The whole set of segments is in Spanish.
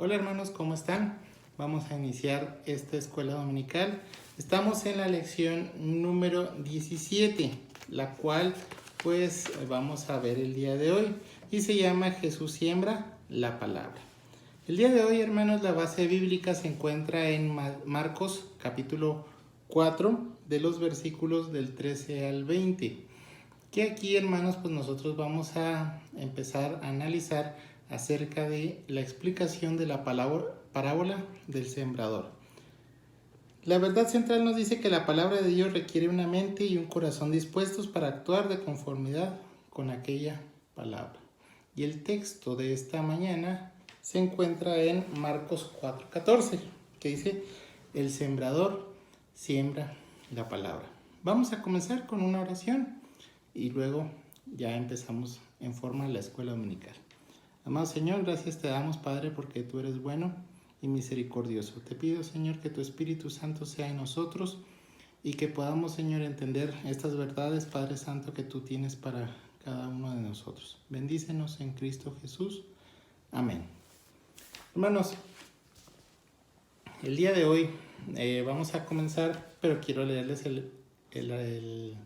Hola hermanos, ¿cómo están? Vamos a iniciar esta escuela dominical. Estamos en la lección número 17, la cual pues vamos a ver el día de hoy y se llama Jesús siembra la palabra. El día de hoy, hermanos, la base bíblica se encuentra en Marcos capítulo 4 de los versículos del 13 al 20. Que aquí, hermanos, pues nosotros vamos a empezar a analizar acerca de la explicación de la parábola del sembrador. La verdad central nos dice que la palabra de Dios requiere una mente y un corazón dispuestos para actuar de conformidad con aquella palabra. Y el texto de esta mañana se encuentra en Marcos 4:14, que dice: el sembrador siembra la palabra. Vamos a comenzar con una oración y luego ya empezamos en forma la escuela dominical. Amado Señor, gracias te damos, Padre, porque tú eres bueno y misericordioso. Te pido, Señor, que tu Espíritu Santo sea en nosotros y que podamos, Señor, entender estas verdades, Padre Santo, que tú tienes para cada uno de nosotros. Bendícenos en Cristo Jesús. Amén. Hermanos, el día de hoy vamos a comenzar, pero quiero leerles el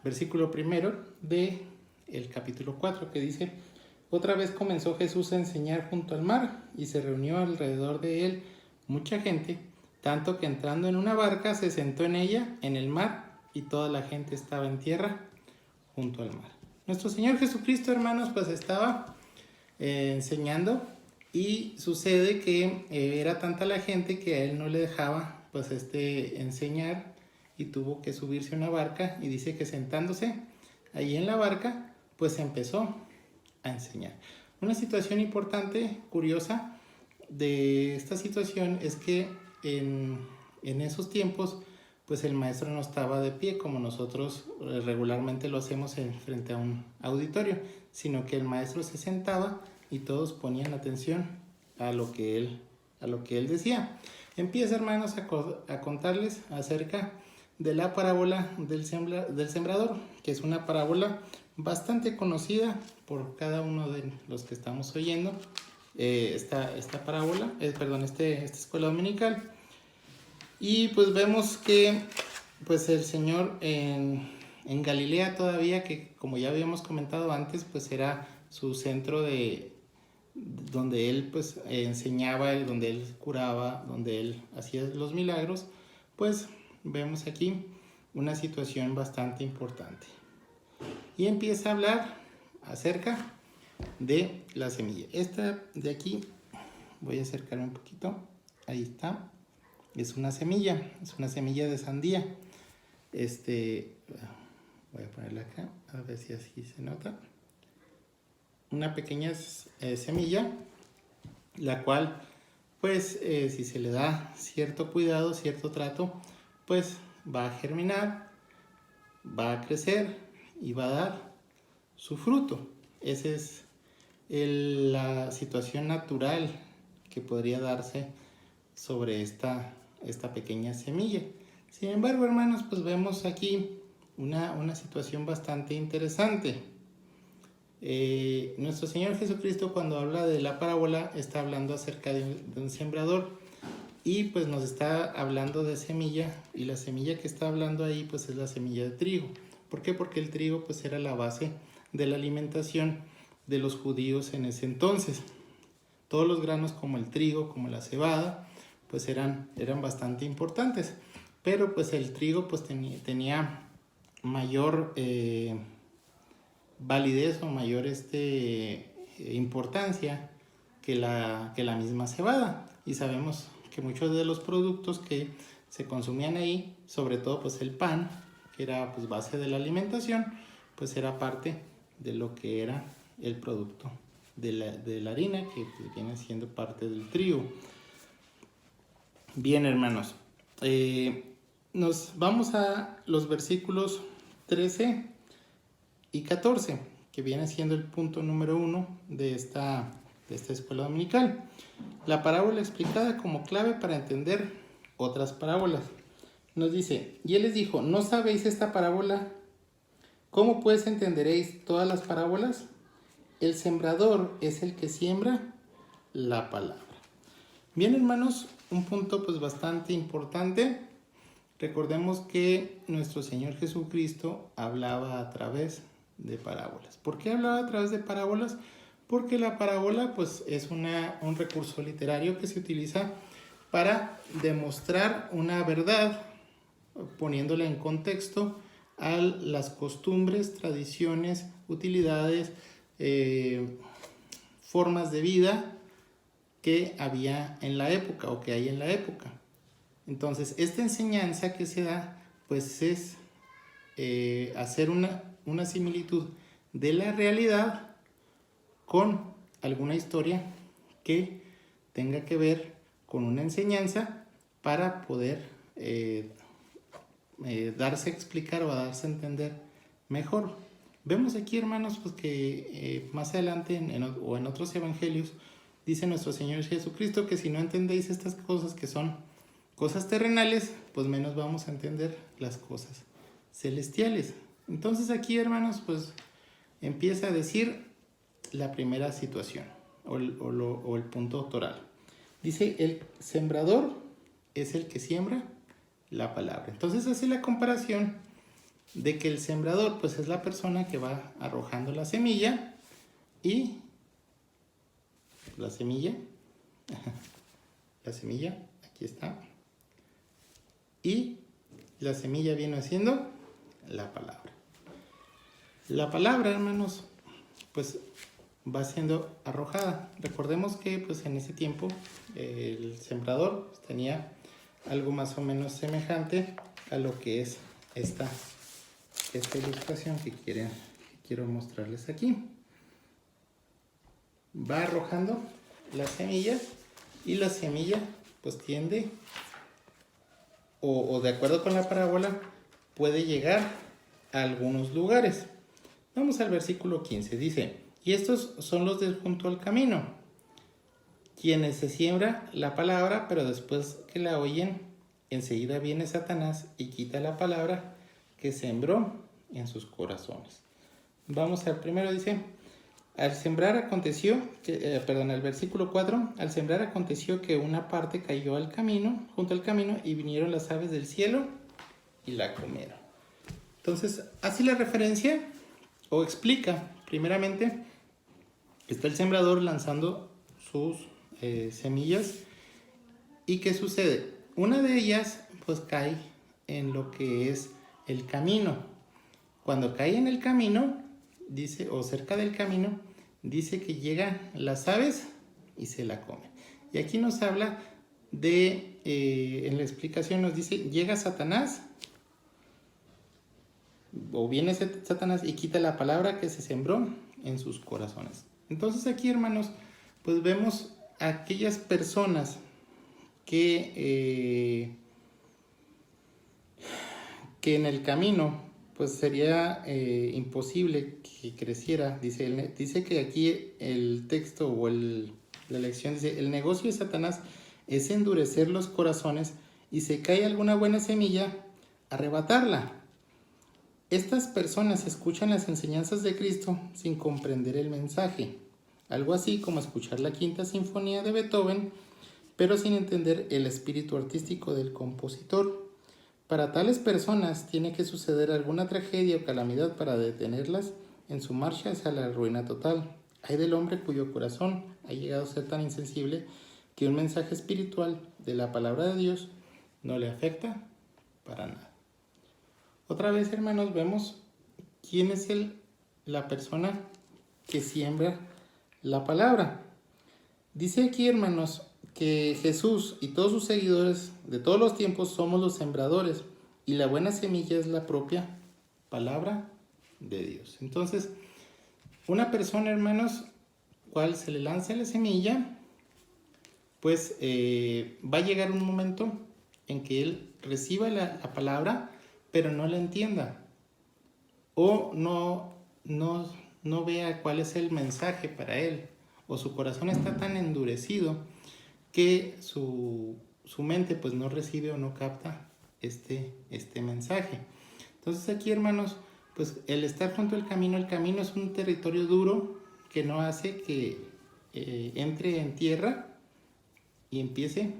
versículo primero del capítulo 4, que dice: otra vez comenzó Jesús a enseñar junto al mar, y se reunió alrededor de él mucha gente, tanto que entrando en una barca se sentó en ella, en el mar, y toda la gente estaba en tierra junto al mar. Nuestro Señor Jesucristo, hermanos, pues estaba enseñando, y sucede que era tanta la gente que a él no le dejaba pues enseñar, y tuvo que subirse a una barca, y dice que sentándose ahí en la barca, pues empezó a enseñar. Una situación importante, curiosa de esta situación es que en esos tiempos pues el maestro no estaba de pie como nosotros regularmente lo hacemos frente a un auditorio, sino que el maestro se sentaba y todos ponían atención a lo que él decía. Empieza, hermanos, a contarles acerca de la parábola del sembrador, que es una parábola bastante conocida por cada uno de los que estamos oyendo esta parábola, esta escuela dominical. Y pues vemos que pues el Señor en Galilea todavía, que como ya habíamos comentado antes, pues era su centro donde él pues enseñaba, donde él curaba, donde él hacía los milagros. Pues vemos aquí una situación bastante importante. Y empieza a hablar acerca de la semilla. Esta de aquí, voy a acercarme un poquito. Ahí está. Es una semilla de sandía. Voy a ponerla acá, a ver si así se nota. Una pequeña semilla, la cual, pues, si se le da cierto cuidado, cierto trato, pues va a germinar, va a crecer y va a dar su fruto. Esa es la situación natural que podría darse sobre esta pequeña semilla. Sin embargo, hermanos, pues vemos aquí una situación bastante interesante. Nuestro Señor Jesucristo, cuando habla de la parábola, está hablando acerca de un sembrador, y pues nos está hablando de semilla, y la semilla que está hablando ahí pues es la semilla de trigo. ¿Por qué? Porque el trigo pues era la base de la alimentación de los judíos en ese entonces. Todos los granos como el trigo, como la cebada, pues eran bastante importantes, pero pues el trigo pues tenía mayor validez o mayor importancia que la misma cebada. Y sabemos que muchos de los productos que se consumían ahí, sobre todo pues el pan, que era pues base de la alimentación, pues era parte de lo que era el producto de la harina, que pues viene siendo parte del trigo. Bien, hermanos, nos vamos a los versículos 13 y 14, que viene siendo el punto número 1 de esta escuela dominical. La parábola explicada como clave para entender otras parábolas. Nos dice: y él les dijo, ¿no sabéis esta parábola? ¿Cómo pues entenderéis todas las parábolas? El sembrador es el que siembra la palabra. Bien, hermanos, un punto pues bastante importante. Recordemos que nuestro Señor Jesucristo hablaba a través de parábolas. ¿Por qué hablaba a través de parábolas? Porque la parábola pues es un recurso literario que se utiliza para demostrar una verdad, poniéndola en contexto a las costumbres, tradiciones, utilidades, formas de vida que había en la época o que hay en la época. Entonces, esta enseñanza que se da, pues es hacer una similitud de la realidad con alguna historia que tenga que ver con una enseñanza para poder darse a explicar o a darse a entender mejor. Vemos aquí, hermanos, pues que más adelante o en otros evangelios dice nuestro Señor Jesucristo que si no entendéis estas cosas que son cosas terrenales, pues menos vamos a entender las cosas celestiales. Entonces aquí, hermanos, pues empieza a decir la primera situación o el punto doctoral. Dice, el sembrador es el que siembra la palabra. Entonces hace la comparación de que el sembrador pues es la persona que va arrojando la semilla y la semilla, aquí está, y la semilla viene haciendo la palabra. La palabra, hermanos, pues va siendo arrojada. Recordemos que pues en ese tiempo el sembrador pues, tenía algo más o menos semejante a lo que es esta ilustración que quiero mostrarles aquí. Va arrojando la semilla y la semilla pues tiende o de acuerdo con la parábola puede llegar a algunos lugares. Vamos al versículo 15, dice, y estos son los de junto al camino, quienes se siembra la palabra, pero después que la oyen, enseguida viene Satanás y quita la palabra que sembró en sus corazones. Vamos al primero, dice, al sembrar aconteció, el versículo 4, al sembrar aconteció que una parte cayó junto al camino, y vinieron las aves del cielo y la comieron. Entonces, así la referencia o explica, primeramente, está el sembrador lanzando sus semillas. ¿Y qué sucede? Una de ellas pues cae en lo que es el camino. Cuando cae en el camino, dice, o cerca del camino, dice que llegan las aves y se la comen. Y aquí nos habla de, en la explicación nos dice, llega Satanás, o viene Satanás y quita la palabra que se sembró en sus corazones. Entonces aquí, hermanos, pues vemos a aquellas personas que en el camino pues sería imposible que creciera. Dice que aquí el texto o la lección dice, el negocio de Satanás es endurecer los corazones y si cae alguna buena semilla, arrebatarla. Estas personas escuchan las enseñanzas de Cristo sin comprender el mensaje, algo así como escuchar la Quinta Sinfonía de Beethoven, pero sin entender el espíritu artístico del compositor. Para tales personas tiene que suceder alguna tragedia o calamidad para detenerlas en su marcha hacia la ruina total. Ay del hombre cuyo corazón ha llegado a ser tan insensible que un mensaje espiritual de la palabra de Dios no le afecta para nada. Otra vez, hermanos, vemos quién es la persona que siembra la palabra. Dice aquí, hermanos, que Jesús y todos sus seguidores de todos los tiempos somos los sembradores y la buena semilla es la propia palabra de Dios. Entonces, una persona, hermanos, cual se le lance la semilla, pues va a llegar un momento en que él reciba la palabra, pero no la entienda o no vea cuál es el mensaje para él, o su corazón está tan endurecido que su mente pues no recibe o no capta este mensaje. Entonces aquí, hermanos, pues el estar junto al camino, el camino es un territorio duro que no hace que entre en tierra y empiece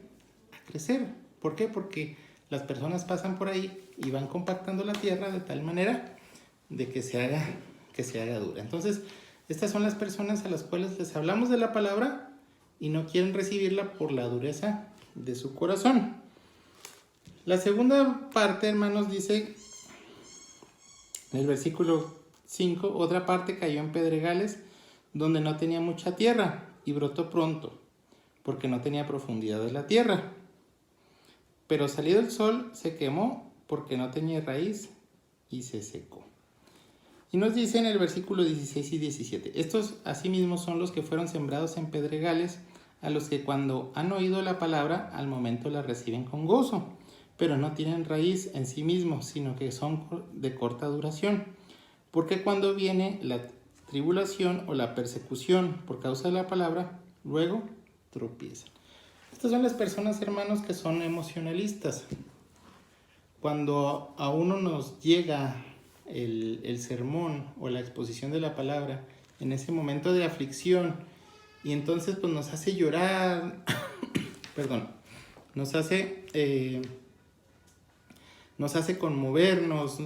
a crecer. ¿Por qué? Porque las personas pasan por ahí y van compactando la tierra de tal manera de que se haga dura. Entonces, estas son las personas a las cuales les hablamos de la palabra y no quieren recibirla por la dureza de su corazón. La segunda parte, hermanos, dice en el versículo 5, otra parte cayó en pedregales donde no tenía mucha tierra y brotó pronto, porque no tenía profundidad de la tierra. Pero salido el sol se quemó porque no tenía raíz y se secó. Y nos dice en el versículo 16 y 17, estos asimismo son los que fueron sembrados en pedregales, a los que cuando han oído la palabra, al momento la reciben con gozo, pero no tienen raíz en sí mismos, sino que son de corta duración. Porque cuando viene la tribulación o la persecución por causa de la palabra, luego tropiezan. Estas son las personas, hermanos, que son emocionalistas. Cuando a uno nos llega el sermón o la exposición de la palabra en ese momento de aflicción y entonces pues nos hace llorar, perdón, nos hace conmovernos,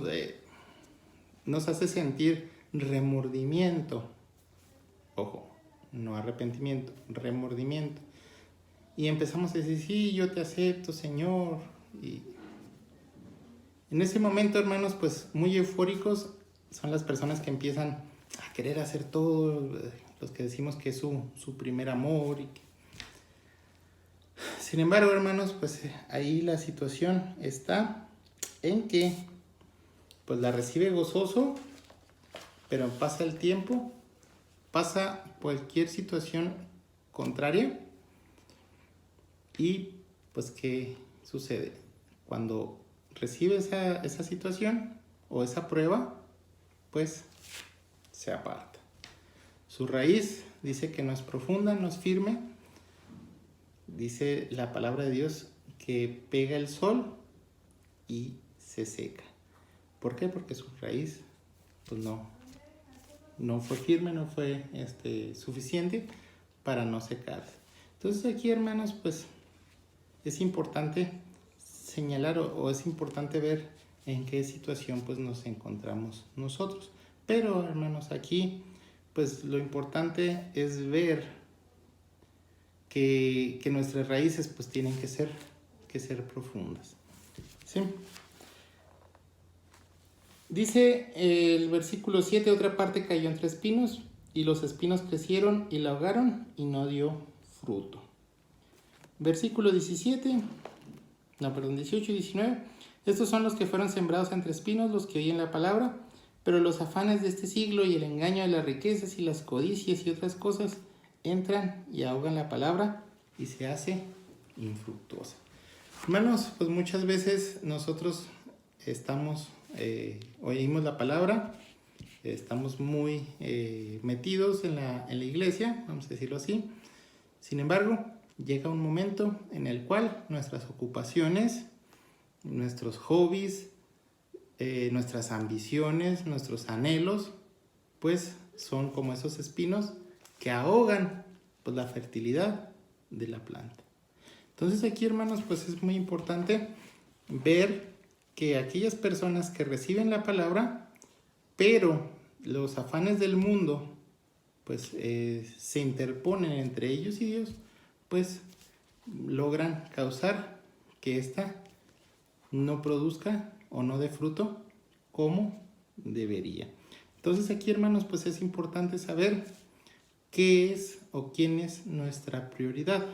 nos hace sentir remordimiento, ojo, no arrepentimiento, remordimiento, y empezamos a decir, sí, yo te acepto, Señor, y en ese momento, hermanos, pues muy eufóricos son las personas que empiezan a querer hacer todo, los que decimos que es su primer amor. Sin embargo, hermanos, pues ahí la situación está en que pues la recibe gozoso, pero pasa el tiempo, pasa cualquier situación contraria y pues ¿qué sucede? Cuando recibe esa situación o esa prueba, pues se aparta. Su raíz dice que no es profunda, no es firme. Dice la palabra de Dios que pega el sol y se seca. ¿Por qué? Porque su raíz pues no fue firme, no fue suficiente para no secarse. Entonces aquí, hermanos, pues es importante señalar o es importante ver en qué situación pues nos encontramos nosotros. Pero, hermanos, aquí pues lo importante es ver que nuestras raíces pues tienen que ser profundas. ¿Sí? Dice el versículo 7, otra parte cayó entre espinos y los espinos crecieron y la ahogaron y no dio fruto. Versículo 18 y 19. Estos son los que fueron sembrados entre espinos, los que oyen la palabra, pero los afanes de este siglo y el engaño de las riquezas y las codicias y otras cosas entran y ahogan la palabra y se hace infructuosa. Hermanos, pues muchas veces nosotros oímos la palabra, estamos muy metidos en la iglesia, vamos a decirlo así. Sin embargo, llega un momento en el cual nuestras ocupaciones, nuestros hobbies, nuestras ambiciones, nuestros anhelos, pues son como esos espinos que ahogan pues la fertilidad de la planta. Entonces aquí, hermanos, pues es muy importante ver que aquellas personas que reciben la palabra, pero los afanes del mundo pues se interponen entre ellos y Dios, pues logran causar que ésta no produzca o no dé fruto como debería. Entonces aquí, hermanos, pues es importante saber qué es o quién es nuestra prioridad.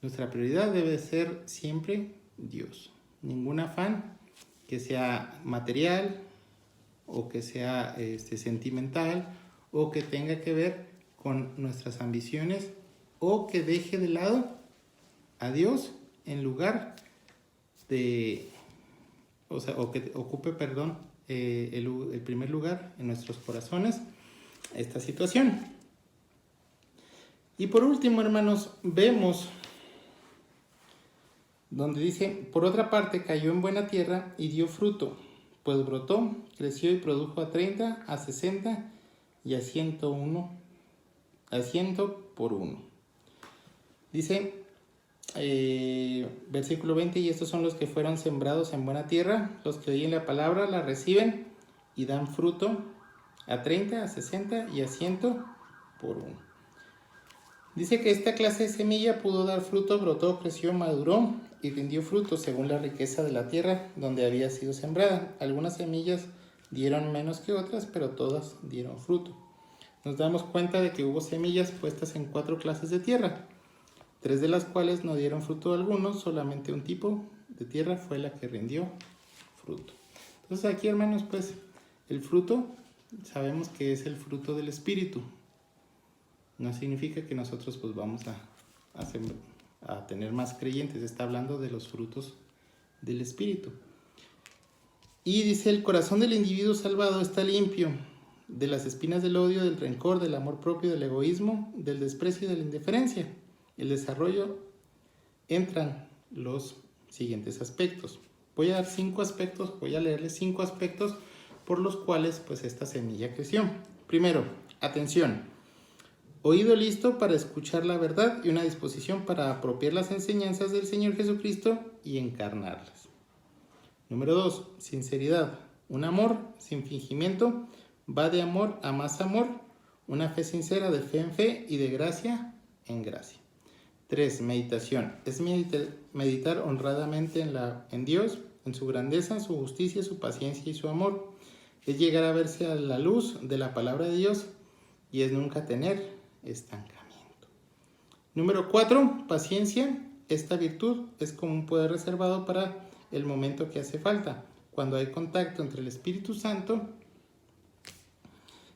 Nuestra prioridad debe ser siempre Dios. Ningún afán que sea material o que sea sentimental o que tenga que ver con nuestras ambiciones o que deje de lado a Dios en lugar de, o que ocupe, el primer lugar en nuestros corazones esta situación. Y por último, hermanos, vemos donde dice, por otra parte cayó en buena tierra y dio fruto, pues brotó, creció y produjo a 30, a 60 y a 100 por uno. Dice, versículo 20, y estos son los que fueron sembrados en buena tierra, los que oyen la palabra, la reciben y dan fruto a 30, a 60 y a 100 por uno. Dice que esta clase de semilla pudo dar fruto, brotó, creció, maduró y rindió fruto según la riqueza de la tierra donde había sido sembrada. Algunas semillas dieron menos que otras, pero todas dieron fruto. Nos damos cuenta de que hubo semillas puestas en 4 clases de tierra, 3 de las cuales no dieron fruto alguno, solamente un tipo de tierra fue la que rindió fruto. Entonces aquí, hermanos, pues el fruto, sabemos que es el fruto del Espíritu. No significa que nosotros pues vamos a tener más creyentes, está hablando de los frutos del Espíritu. Y dice, el corazón del individuo salvado está limpio de las espinas del odio, del rencor, del amor propio, del egoísmo, del desprecio y de la indiferencia. El desarrollo entran los siguientes aspectos. Voy a dar 5 aspectos, voy a leerles 5 aspectos por los cuales pues esta semilla creció. Primero, atención, oído listo para escuchar la verdad y una disposición para apropiar las enseñanzas del Señor Jesucristo y encarnarlas. Número 2, sinceridad, un amor sin fingimiento, va de amor a más amor, una fe sincera, de fe en fe y de gracia en gracia. 3, meditación, es meditar honradamente en Dios, en su grandeza, su justicia, su paciencia y su amor. Es llegar a verse a la luz de la palabra de Dios y es nunca tener estancamiento. Número 4, paciencia. Esta virtud es como un poder reservado para el momento que hace falta, cuando hay contacto entre el Espíritu Santo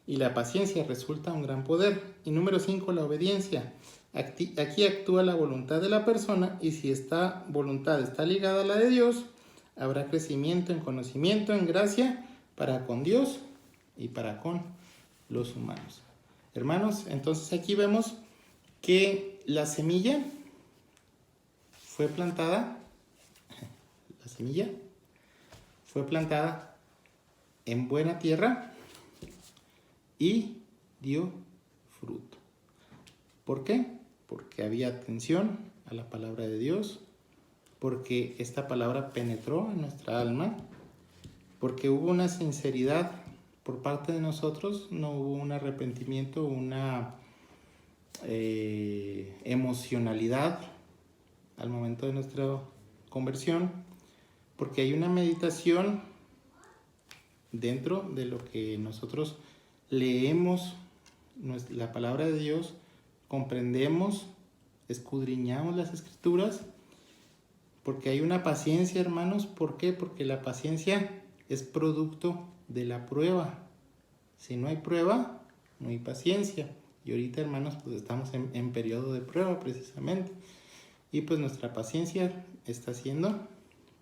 y la paciencia resulta un gran poder. Y número 5, la obediencia. Aquí actúa la voluntad de la persona y si esta voluntad está ligada a la de Dios, habrá crecimiento en conocimiento, en gracia, para con Dios y para con los humanos. Hermanos, entonces aquí vemos que la semilla fue plantada, en buena tierra y dio fruto. ¿Por qué? Porque había atención a la palabra de Dios, porque esta palabra penetró en nuestra alma, porque hubo una sinceridad por parte de nosotros, no hubo un arrepentimiento, una emocionalidad al momento de nuestra conversión, porque hay una meditación dentro de lo que nosotros leemos, la palabra de Dios, comprendemos, escudriñamos las escrituras, porque hay una paciencia, hermanos. ¿Por qué? Porque la paciencia es producto de la prueba. Si no hay prueba, no hay paciencia. Y ahorita, hermanos, pues estamos en periodo de prueba precisamente. Y pues nuestra paciencia está siendo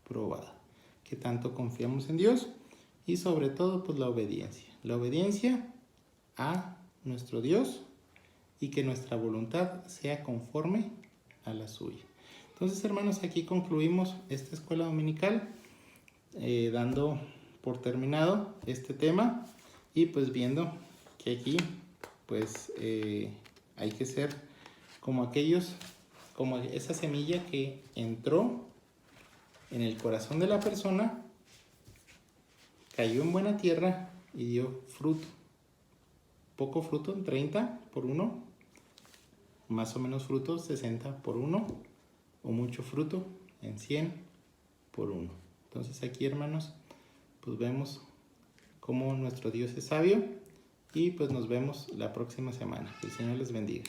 probada. Que tanto confiamos en Dios y sobre todo pues la obediencia. La obediencia a nuestro Dios y que nuestra voluntad sea conforme a la suya. Entonces, hermanos, aquí concluimos esta escuela dominical, dando por terminado este tema y pues viendo que aquí pues hay que ser como como esa semilla que entró en el corazón de la persona, cayó en buena tierra y dio fruto. Poco fruto, 30 por 1, más o menos fruto, 60 por 1, o mucho fruto, en 100 por 1. Entonces aquí, hermanos, pues vemos cómo nuestro Dios es sabio y pues nos vemos la próxima semana. Que el Señor les bendiga.